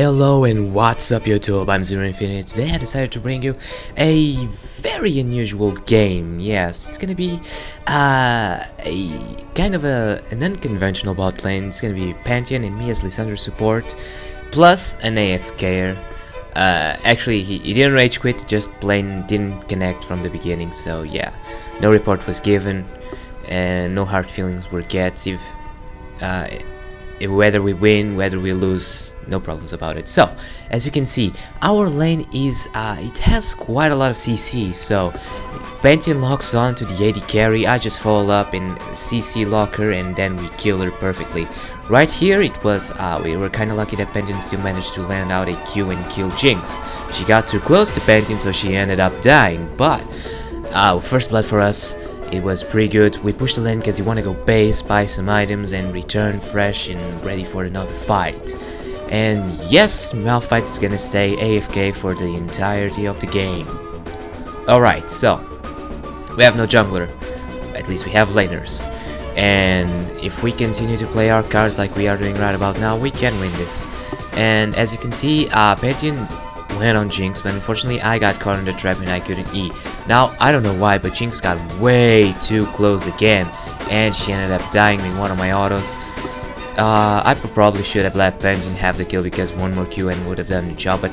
Hello and what's up YouTube, I'm Zero Infinity. Today I decided to bring you a very unusual game. Yes, it's gonna be a kind of an unconventional bot lane. It's gonna be Pantheon and me as Lissandra Support, plus an AFKer. Actually he didn't rage quit, just plain didn't connect from the beginning, so yeah. No report was given and no hard feelings were get. Whether we win, whether we lose, no problems about it. So, as you can see, our lane is, it has quite a lot of CC, so if Pantheon locks on to the AD carry, I just follow up in CC locker and then we kill her perfectly. Right here, it was, we were kinda lucky that Pantheon still managed to land out a Q and kill Jinx. She got too close to Pantheon, so she ended up dying, but, first blood for us. It was pretty good. We pushed the lane because you want to go base, buy some items, and return fresh and ready for another fight. And yes, Malphite is gonna stay AFK for the entirety of the game. Alright, so we have no jungler. At least we have laners. And if we continue to play our cards like we are doing right about now, we can win this. And as you can see, Pantheon went on Jinx, but unfortunately I got caught in the trap and I couldn't E. Now, I don't know why, but Jinx got way too close again, and she ended up dying in one of my autos. I probably should have let Pantheon have the kill because one more Q and would have done the job, but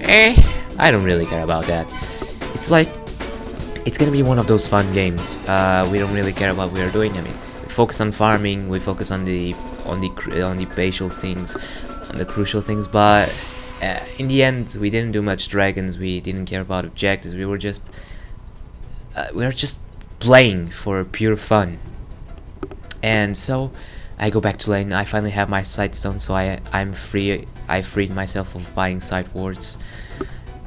I don't really care about that. It's like, it's gonna be one of those fun games. We don't really care about what we are doing. I mean, we focus on farming, we focus on the crucial things, but in the end, we didn't do much dragons. We didn't care about objectives. We were just playing for pure fun. And so I go back to lane. I finally have my sightstone, so I'm free. I freed myself of buying side wards.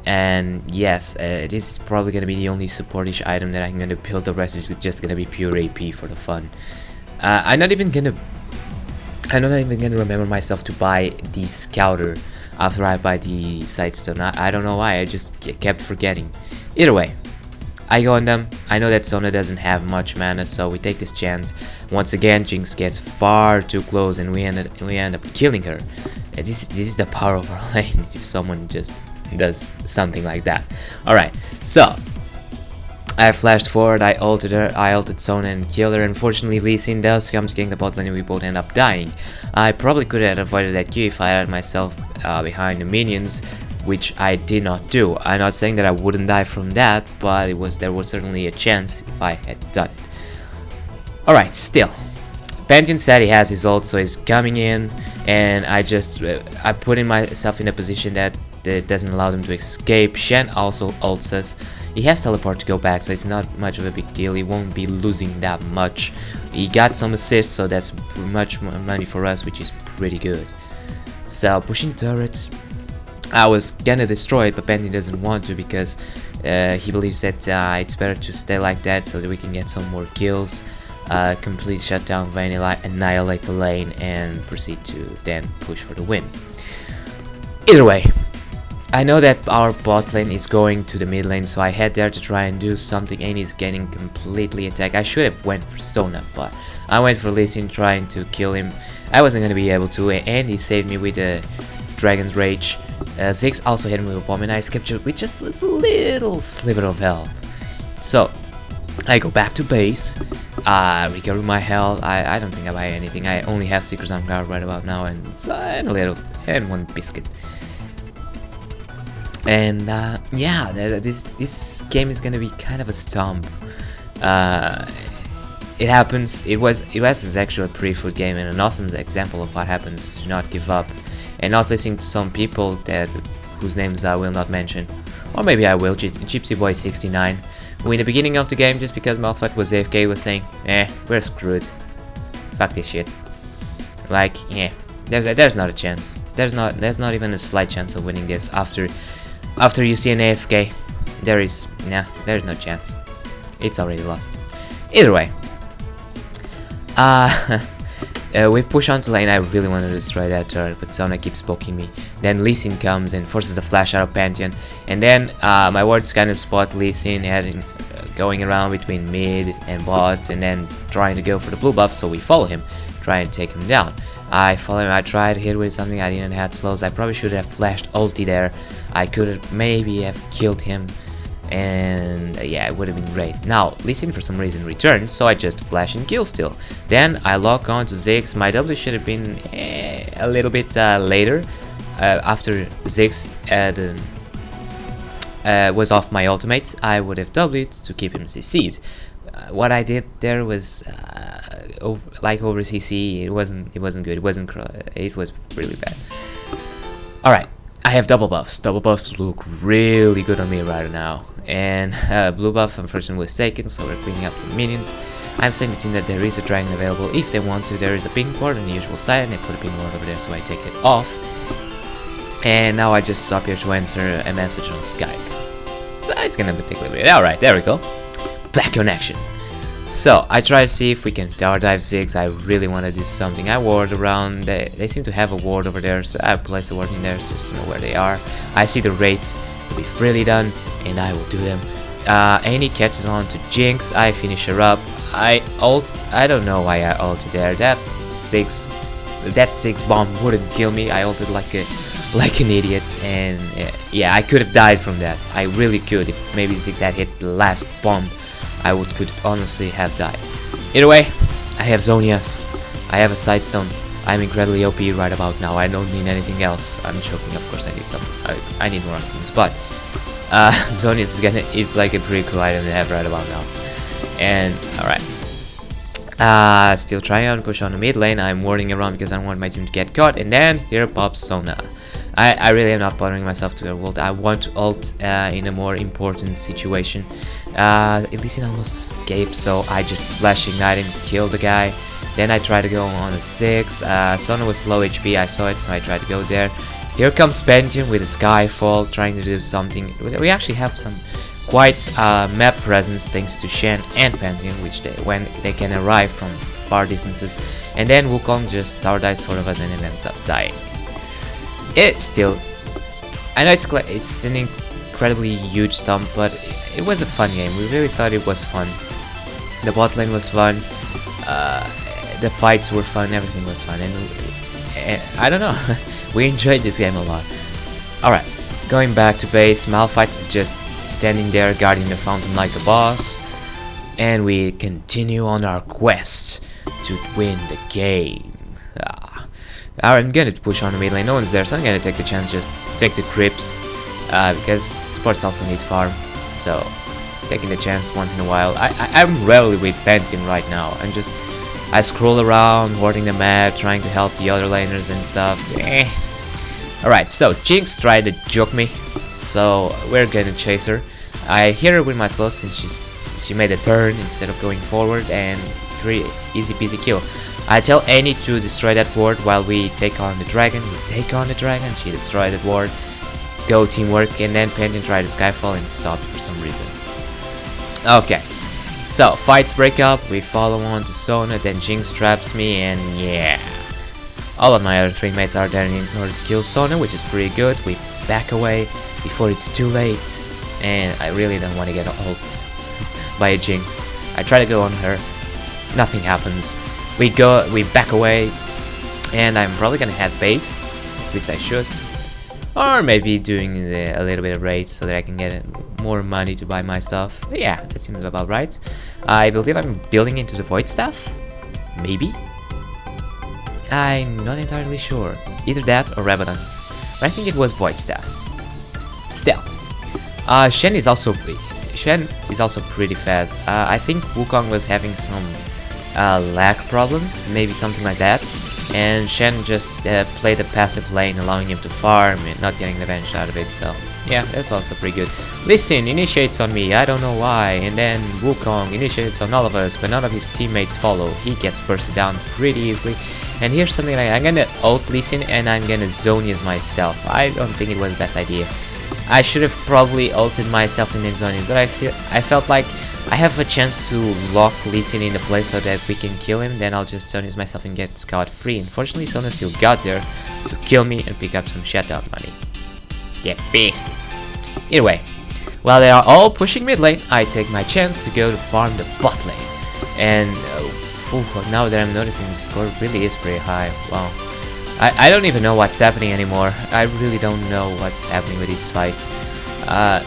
And yes, this is probably gonna be the only supportish item that I'm gonna build. The rest is just gonna be pure AP for the fun. I'm not even gonna remember myself to buy the scouter after I buy the sightstone. I don't know why, I just kept forgetting. Either way, I go on them. I know that Sona doesn't have much mana, so we take this chance. Once again, Jinx gets far too close and we end up killing her. This is the power of our lane, if someone just does something like that. Alright, so I flashed forward, I ulted her, I ulted Sona and killed her. Unfortunately, Lee Sin does come to gank the bot lane and we both end up dying. I probably could have avoided that Q if I had myself behind the minions, which I did not do. I'm not saying that I wouldn't die from that, but there was certainly a chance if I had done it. Alright, still. Pantheon said he has his ult, so he's coming in, and I put myself in a position that doesn't allow them to escape. Shen also ults us. He has teleport to go back, so it's not much of a big deal. He won't be losing that much. He got some assists, so that's much more money for us, which is pretty good. So pushing the turret, I was gonna destroy it, but Pantheon doesn't want to because he believes that it's better to stay like that so that we can get some more kills. Complete shutdown, annihilate the lane, and proceed to then push for the win. Either way, I know that our bot lane is going to the mid lane, so I head there to try and do something, and he's getting completely attacked. I should have went for Sona, but I went for Lee Sin trying to kill him. I wasn't going to be able to, and he saved me with a Dragon's Rage. Ziggs also hit me with a bomb, and I escaped with just a little sliver of health. So I go back to base, recover my health. I don't think I buy anything. I only have Seeker's on guard right about now, and one biscuit. And yeah, this game is gonna be kind of a stomp. It happens. It was actually a pretty good game and an awesome example of what happens to not give up and not listening to some people whose names I will not mention, or maybe I will. Gypsy Boy 69, who in the beginning of the game, just because Malphite was AFK, was saying, we're screwed. Fuck this shit. Like, there's not a chance. There's not even a slight chance of winning this after you see an AFK. There's no chance. It's already lost. Either way, we push onto lane. I really want to destroy that turret, but Sona keeps poking me. Then Lee Sin comes and forces the flash out of Pantheon, and then my wards kind of spot Lee Sin going around between mid and bot, and then trying to go for the blue buff. So we follow him, try and take him down. I follow him. I tried to hit with something. I didn't have slows. I probably should have flashed ulti there. I could have maybe have killed him, and yeah, it would have been great. Now Lissandra for some reason returns, so I just flash and kill still. Then I lock on to Ziggs. My W should have been a little bit later, after Ziggs was off my ultimate. I would have W'd to keep him CC'd. What I did there was over CC. It wasn't good. It was really bad. All right, I have double buffs. Double buffs look really good on me right now. And blue buff unfortunately was taken, so we're cleaning up the minions. I'm saying to the team that there is a dragon available if they want to. There is a pink ward on the usual side, and they put a pink ward over there, so I take it off. And now I just stop here to answer a message on Skype. So it's gonna take a little bit. Alright, there we go. Back on action. So I try to see if we can tower dive Ziggs. I really want to do something. I ward around. They seem to have a ward over there, so I place a ward in there just to know where they are. I see the raids will be freely done, and I will do them. Annie catches on to Jinx. I finish her up. I don't know why I ulted there. That Ziggs bomb wouldn't kill me. I ulted like an idiot, and yeah, I could have died from that. I really could. If maybe Ziggs had hit the last bomb, I could honestly have died. Either way, I have Zhonya's. I have a Sidestone. I'm incredibly OP right about now. I don't need anything else. I'm joking, of course I need some. I need more items, but Zhonya's is like a pretty cool item to have right about now. And alright. Still trying to push on the mid lane. I'm warding around because I don't want my team to get caught. And then here pops Sona. I really am not bothering myself to her ult. I want to ult in a more important situation. Lissandra almost escaped, so I just flash ignite and kill the guy. Then I try to go on a 6. Sona was low HP, I saw it, so I tried to go there. Here comes Pantheon with a Skyfall, trying to do something. We actually have some quite map presence thanks to Shen and Pantheon, which when they can arrive from far distances. And then Wukong just tower dives 4 of us and it ends up dying. It's still, I know it's an incredibly huge stump, but it was a fun game. We really thought it was fun. The bot lane was fun, the fights were fun, everything was fun, and I don't know, we enjoyed this game a lot. Alright, going back to base, Malphite is just standing there guarding the fountain like a boss, and we continue on our quest to win the game. I'm gonna push on the mid lane, no one's there, so I'm gonna take the chance just to take the creeps, because supports also need farm, so taking the chance once in a while. I'm rarely with Pantheon right now. I scroll around, warding the map, trying to help the other laners and stuff. Alright, so Jinx tried to juke me, so we're gonna chase her. I hit her with my slow since she made a turn instead of going forward, and pretty easy peasy kill. I tell Annie to destroy that ward while we take on the dragon. We take on the dragon, she destroyed that ward. Go teamwork, and then Pantheon tried to Skyfall and stopped for some reason. Okay, so fights break up, we follow on to Sona, then Jinx traps me, and yeah. All of my other 3 mates are there in order to kill Sona, which is pretty good. We back away before it's too late, and I really don't want to get ult by a Jinx. I try to go on her, nothing happens. We back away, and I'm probably gonna head base, at least I should. Or maybe doing a little bit of raids so that I can get more money to buy my stuff. But yeah, that seems about right. I believe I'm building into the Void Staff? Maybe? I'm not entirely sure. Either that or Revenant. But I think it was Void Staff. Still. Shen is also pretty fat. I think Wukong was having some lag problems, maybe something like that, and Shen just played a passive lane, allowing him to farm and not getting the advantage out of it, so yeah, that's also pretty good. Listen initiates on me, I don't know why, and then Wukong initiates on all of us, but none of his teammates follow. He gets bursted down pretty easily, and here's something like I'm gonna ult Listen and I'm gonna Zhonya's myself. I don't think it was the best idea. I should have probably ulted myself and then Zhonya's, but I felt like I have a chance to lock Lissandra in the place so that we can kill him, then I'll just Zhonya's myself and get Scout free. Unfortunately, Sona still got there to kill me and pick up some shutdown money. Get pissed. Either way, while they are all pushing mid lane, I take my chance to go to farm the bot lane. And Ooh, now that I'm noticing, the score really is pretty high. Wow. I don't even know what's happening anymore. I really don't know what's happening with these fights.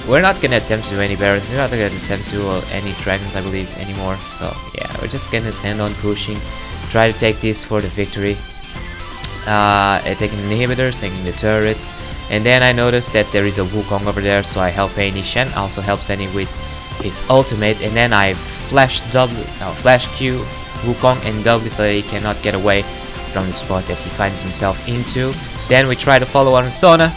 We're not gonna attempt to do any barons. We're not gonna attempt to do any dragons, I believe, anymore. So yeah, we're just gonna stand on pushing, try to take this for the victory. Taking the inhibitors, taking the turrets, and then I noticed that there is a Wukong over there, so I help Annie. Shen also helps Annie with his ultimate, and then I flash Q Wukong and W so that he cannot get away from the spot that he finds himself into. Then we try to follow on Sona.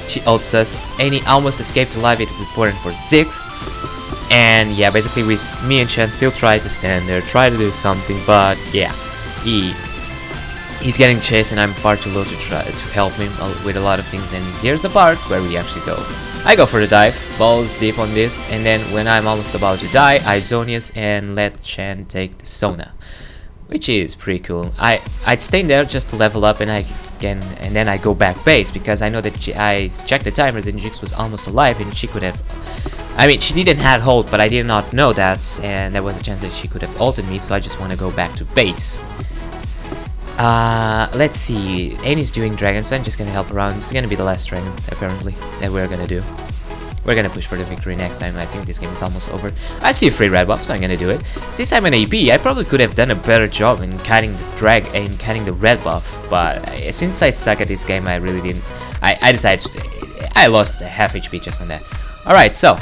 She ults us. Annie almost escaped alive with 4 and 4 6. And yeah, basically me and Shen still try to stand there, try to do something, but yeah, he's getting chased and I'm far too low to try to help him with a lot of things. And here's the part where we actually go. I go for the dive, balls deep on this, and then when I'm almost about to die, I Zonius and let Shen take the Sona, which is pretty cool. I'd stay there just to level up, and then I go back base because I know that I checked the timers and Jinx was almost alive and she could have. I mean, she didn't have ult, but I did not know that, and there was a chance that she could have ulted me, so I just want to go back to base. Let's see. Annie's doing dragons, so I'm just gonna help around. This is gonna be the last dragon, apparently, that we're gonna do. We're gonna push for the victory next time. I think this game is almost over. I see a free red buff, so I'm gonna do it. Since I'm an AP, I probably could have done a better job in cutting the red buff, but since I suck at this game, I really didn't. I decided I lost half HP just on that. Alright, so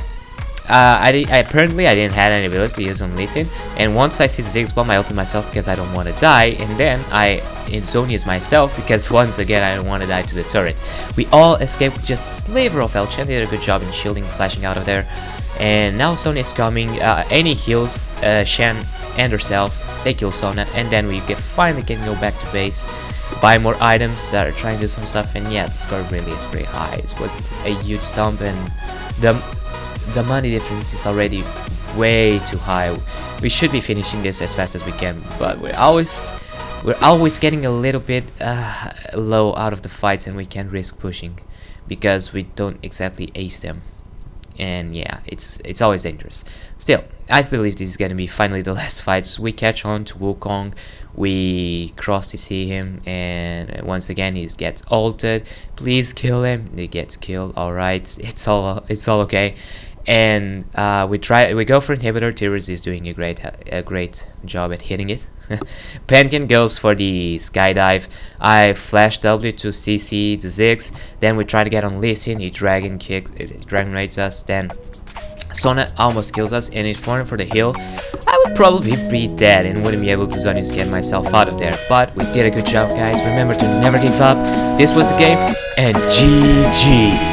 apparently I didn't have any abilities to use on Lissandra, and once I see the Ziggs bomb, I ulted myself because I don't want to die, and then I Zonius myself because once again I don't want to die to the turret. We all escaped with just a sliver of health. Chen did a good job in shielding, flashing out of there, and now Sona is coming. Annie heals Shen and herself. They kill Sona, and then we finally can go back to base, buy more items that are trying to do some stuff, and yeah, the score really is pretty high. It was a huge stomp, and the money difference is already way too high. We should be finishing this as fast as we can, but we're always getting a little bit low out of the fights, and we can't risk pushing because we don't exactly ace them. And yeah, it's always dangerous. Still, I believe this is gonna be finally the last fight. We catch on to Wukong, we cross to see him, and once again he gets ulted. Please kill him. He gets killed. All right, it's all okay. And we go for inhibitor. Tyrus is doing a great job at hitting it. Pantheon goes for the skydive. I flash W to CC the Ziggs. Then we try to get on Lissandra. He dragon raids us. Then Sona almost kills us, and it's for the heal. I would probably be dead and wouldn't be able to Zonius get myself out of there. But we did a good job, guys. Remember to never give up. This was the game, and GG.